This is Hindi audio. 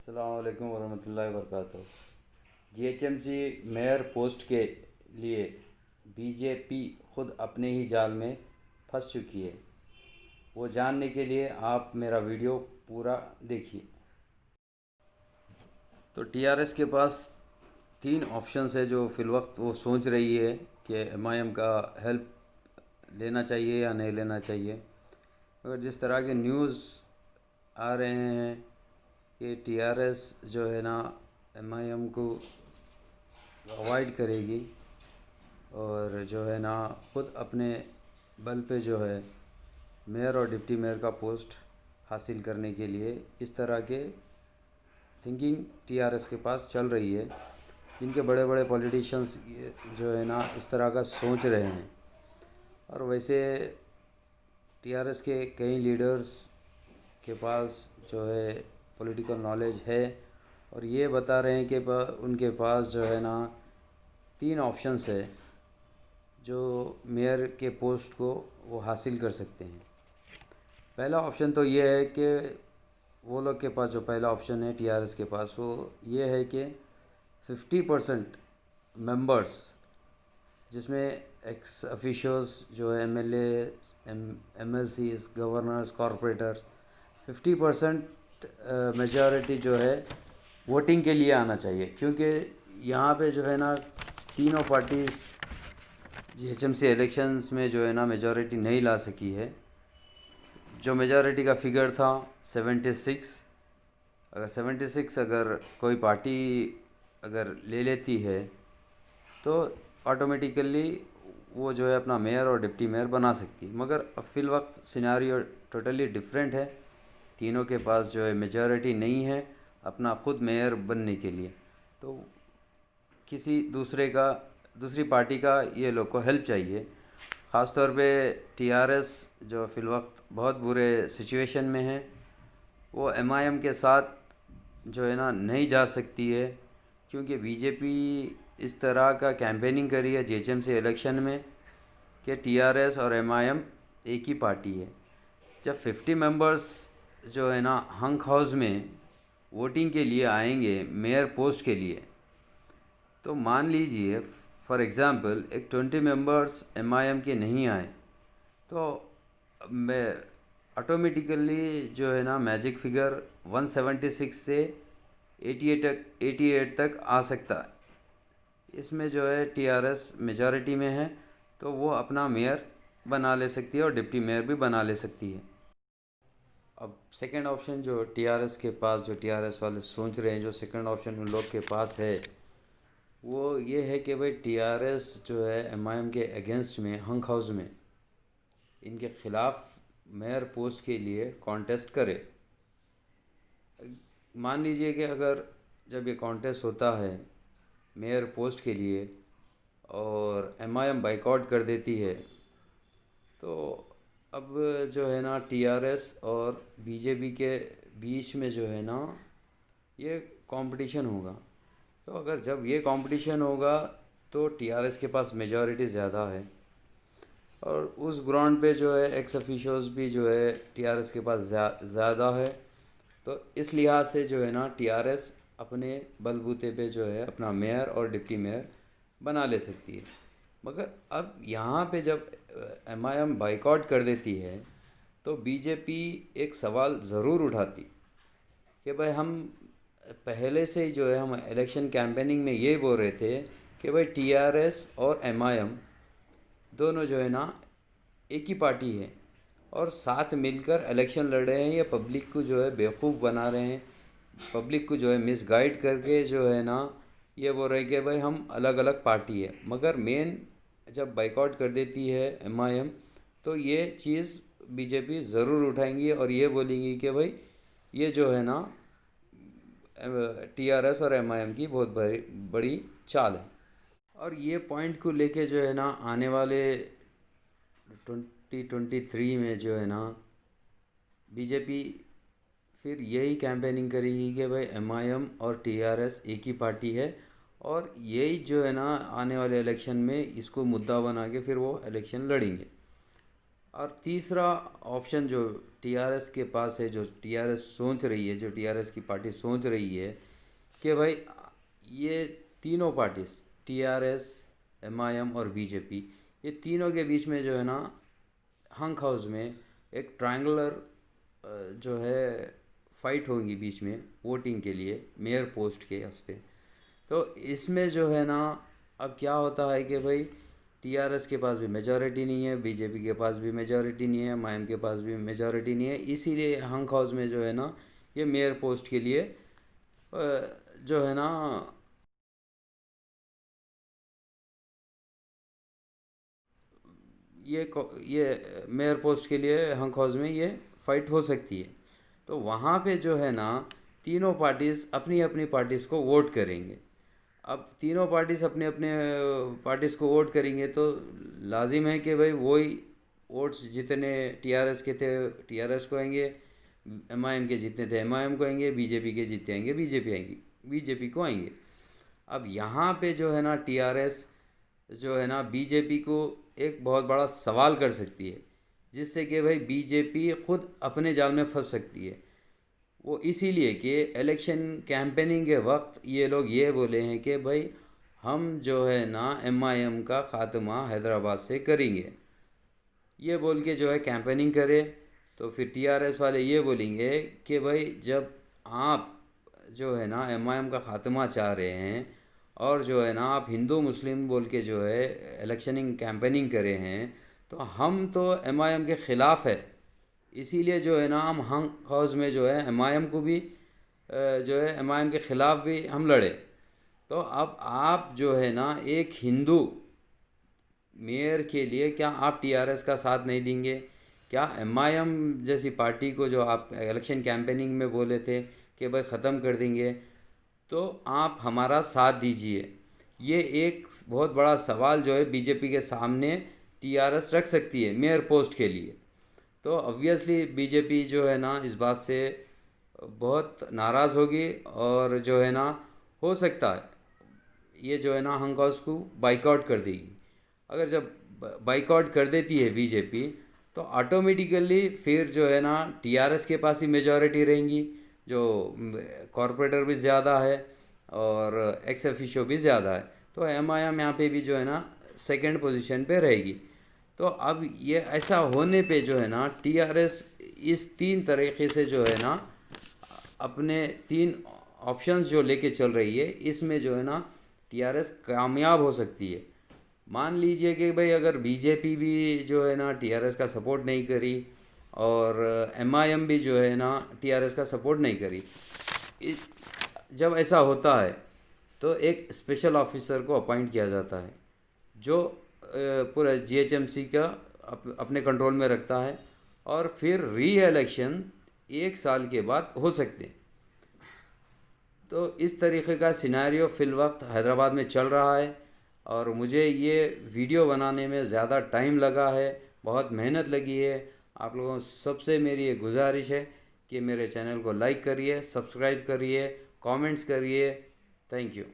अस्सलाम वालेकुम वरहमतुल्लाहि वबरकातुहू। जीएचएमसी मेयर पोस्ट के लिए बीजेपी खुद अपने ही जाल में फंस चुकी है। वो जानने के लिए आप मेरा वीडियो पूरा देखिए। तो टीआरएस के पास तीन ऑप्शंस है जो फ़िलवक्त वो सोच रही है कि एमआईएम का हेल्प लेना चाहिए या नहीं लेना चाहिए। मगर जिस तरह के न्यूज़ आ रहे हैं कि टीआरएस जो है ना एमआईएम को अवॉइड करेगी और जो है ना ख़ुद अपने बल पे जो है मेयर और डिप्टी मेयर का पोस्ट हासिल करने के लिए इस तरह के थिंकिंग टीआरएस के पास चल रही है। जिनके बड़े बड़े पॉलिटिशियंस जो है ना इस तरह का सोच रहे हैं। और वैसे टीआरएस के कई लीडर्स के पास जो है पॉलिटिकल नॉलेज है और ये बता रहे हैं कि उनके पास जो है ना तीन ऑप्शंस है जो मेयर के पोस्ट को वो हासिल कर सकते हैं। पहला ऑप्शन तो ये है कि वो लोग के पास जो पहला ऑप्शन है टीआरएस के पास वो ये है कि 50% मेंबर्स जिसमें एक्स ऑफिशियल्स जो है MLA MLCs governors corporators 50% majority जो है वोटिंग के लिए आना चाहिए। क्योंकि यहाँ पे जो है ना तीनों पार्टीज़ जीएचएमसी इलेक्शंस में जो है ना मेजॉरिटी नहीं ला सकी है। जो मेजॉरिटी का फिगर था 76, अगर 76 अगर कोई पार्टी अगर ले लेती है तो ऑटोमेटिकली वो जो है अपना मेयर और डिप्टी मेयर बना सकती। मगर अब फिल वक्त सिनेरियो टोटली डिफरेंट है। तीनों के पास जो है मेजॉरिटी नहीं है अपना ख़ुद मेयर बनने के लिए। तो किसी दूसरी पार्टी का ये लोग को हेल्प चाहिए। ख़ास तौर पे टीआरएस जो फिल वक्त बहुत बुरे सिचुएशन में है वो एमआईएम के साथ जो है ना नहीं जा सकती है। क्योंकि बीजेपी इस तरह का कैंपेनिंग करी है जीएचएमसी इलेक्शन में कि टीआरएस और एमआईएम एक ही पार्टी है। जब 50 मेंबर्स जो है ना हंक हाउस में वोटिंग के लिए आएंगे मेयर पोस्ट के लिए, तो मान लीजिए फॉर एग्ज़ाम्पल एक 20 मेंबर्स एमआईएम के नहीं आए तो मैं ऑटोमेटिकली जो है ना मैजिक फिगर 176 से 88 तक आ सकता है। इसमें जो है टीआरएस मेजॉरिटी में है तो वो अपना मेयर बना ले सकती है और डिप्टी मेयर भी बना ले सकती है। अब सेकंड ऑप्शन जो टीआरएस के पास जो टीआरएस वाले सोच रहे हैं जो सेकंड ऑप्शन उन लोग के पास है वो ये है कि भाई टीआरएस जो है एमआईएम के अगेंस्ट में हंक हाउस में इनके ख़िलाफ़ मेयर पोस्ट के लिए कॉन्टेस्ट करे। मान लीजिए कि अगर जब ये कॉन्टेस्ट होता है मेयर पोस्ट के लिए और एमआईएम बाइकआउट कर देती है तो अब जो है ना टीआरएस और बीजेपी के बीच में जो है ना ये कंपटीशन होगा। तो अगर जब ये कंपटीशन होगा तो टीआरएस के पास मेजॉरिटी ज़्यादा है और उस ग्राउंड पे जो है एक्स ऑफिशियल्स भी जो है टीआरएस के पास ज़्यादा है। तो इस लिहाज से जो है ना टीआरएस अपने बलबूते पे जो है अपना मेयर और डिप्टी मेयर बना ले सकती है। मगर अब यहाँ पे जब एमआईएम बाइकआउट कर देती है तो बीजेपी एक सवाल ज़रूर उठाती कि भाई हम पहले से ही जो है हम इलेक्शन कैंपेनिंग में ये बोल रहे थे कि भाई टीआरएस और एमआईएम दोनों जो है ना एक ही पार्टी है और साथ मिलकर इलेक्शन लड़ रहे हैं। या पब्लिक को जो है बेवकूफ़ बना रहे हैं, पब्लिक को जो है मिसगाइड करके जो है ना ये बोल रहे हैं कि भाई हम अलग अलग पार्टी है। मगर मेन जब बाइकआउट कर देती है एमआईएम तो ये चीज़ बीजेपी ज़रूर उठाएंगी और ये बोलेंगी कि भाई ये जो है ना टीआरएस और एमआईएम की बहुत बड़ी चाल है। और ये पॉइंट को लेके जो है ना आने वाले 2023 में जो है ना बीजेपी फिर यही कैंपेनिंग करेगी कि भाई एमआईएम और टीआरएस एक ही पार्टी है और यही जो है ना आने वाले इलेक्शन में इसको मुद्दा बना के फिर वो इलेक्शन लड़ेंगे। और तीसरा ऑप्शन जो टीआरएस के पास है, जो टीआरएस सोच रही है, जो टीआरएस की पार्टी सोच रही है कि भाई ये तीनों पार्टीज, टीआरएस, एमआईएम और बीजेपी, ये तीनों के बीच में जो है ना हंक हाउस में एक ट्रायंगुलर जो है फाइट होंगी बीच में वोटिंग के लिए मेयर पोस्ट के वास्ते। तो इसमें जो है ना अब क्या होता है कि भाई टीआरएस के पास भी मेजॉरिटी नहीं है, बीजेपी के पास भी मेजॉरिटी नहीं है, एमआईएम के पास भी मेजॉरिटी नहीं है, इसीलिए हंक हाउस में जो है ना ये मेयर पोस्ट के लिए जो है ना ये मेयर पोस्ट के लिए हंक हाउस में ये फाइट हो सकती है। तो वहाँ पे जो है ना तीनों पार्टीज़ अपनी अपनी पार्टीज़ को वोट करेंगे। अब तीनों पार्टीज़ अपने अपने पार्टीज़ को वोट करेंगे तो लाजिम है कि भाई वही वोट्स जितने टीआरएस के थे टीआरएस को आएंगे, एमआईएम के जितने थे एमआईएम को आएंगे, बीजेपी के जितने आएंगे बीजेपी को आएंगे। अब यहाँ पे जो है ना टीआरएस जो है ना बीजेपी को एक बहुत बड़ा सवाल कर सकती है, जिससे कि भाई बीजेपी खुद अपने जाल में फंस सकती है। वो इसीलिए कि इलेक्शन कैंपेनिंग के वक्त ये लोग ये बोले हैं कि भाई हम जो है ना एमआईएम का ख़ात्मा हैदराबाद से करेंगे, ये बोल के जो है कैंपेनिंग करे। तो फिर टीआरएस वाले ये बोलेंगे कि भाई जब आप जो है ना एमआईएम का ख़ात्मा चाह रहे हैं और जो है ना आप हिंदू मुस्लिम बोल के जो है इलेक्शनिंग कैंपेनिंग करे हैं, तो हम तो एमआईएम के ख़िलाफ़ है, इसीलिए जो है ना हम हंक हाउस में जो है एमआईएम को भी जो है एमआईएम के ख़िलाफ़ भी हम लड़े। तो अब आप जो है ना एक हिंदू मेयर के लिए क्या आप टीआरएस का साथ नहीं देंगे? क्या एमआईएम जैसी पार्टी को जो आप इलेक्शन कैंपेनिंग में बोले थे कि भाई ख़त्म कर देंगे, तो आप हमारा साथ दीजिए। ये एक बहुत बड़ा सवाल जो है बीजेपी के सामने टीआरएस रख सकती है मेयर पोस्ट के लिए। तो ऑब्वियसली बीजेपी जो है ना इस बात से बहुत नाराज़ होगी और जो है ना हो सकता है ये जो है ना हंक हाउस को बाइकआउट कर देगी। अगर जब बाइकआउट कर देती है बीजेपी तो ऑटोमेटिकली फिर जो है ना टीआरएस के पास ही मेजॉरिटी रहेंगी, जो कॉरपोरेटर भी ज़्यादा है और एक्स ऑफिशियो भी ज़्यादा है। तो एमआईएम यहाँ पे भी जो है ना सेकंड पोजीशन पे रहेगी। तो अब ये ऐसा होने पे जो है ना टीआरएस इस तीन तरीके से जो है ना अपने तीन ऑप्शंस जो लेके चल रही है, इसमें जो है ना टीआरएस कामयाब हो सकती है। मान लीजिए कि भाई अगर बीजेपी भी जो है ना टीआरएस का सपोर्ट नहीं करी और एमआईएम भी जो है ना टीआरएस का सपोर्ट नहीं करी, जब ऐसा होता है तो एक स्पेशल ऑफिसर को अपॉइंट किया जाता है जो पूरा जीएचएमसी का अपने कंट्रोल में रखता है और फिर री इलेक्शन 1 साल के बाद हो सकते हैं। तो इस तरीके का सिनेरियो फ़िलवक्त हैदराबाद में चल रहा है और मुझे ये वीडियो बनाने में ज़्यादा टाइम लगा है, बहुत मेहनत लगी है। आप लोगों सबसे मेरी ये गुजारिश है कि मेरे चैनल को लाइक करिए, सब्सक्राइब करिए, कमेंट्स करिए। Thank you.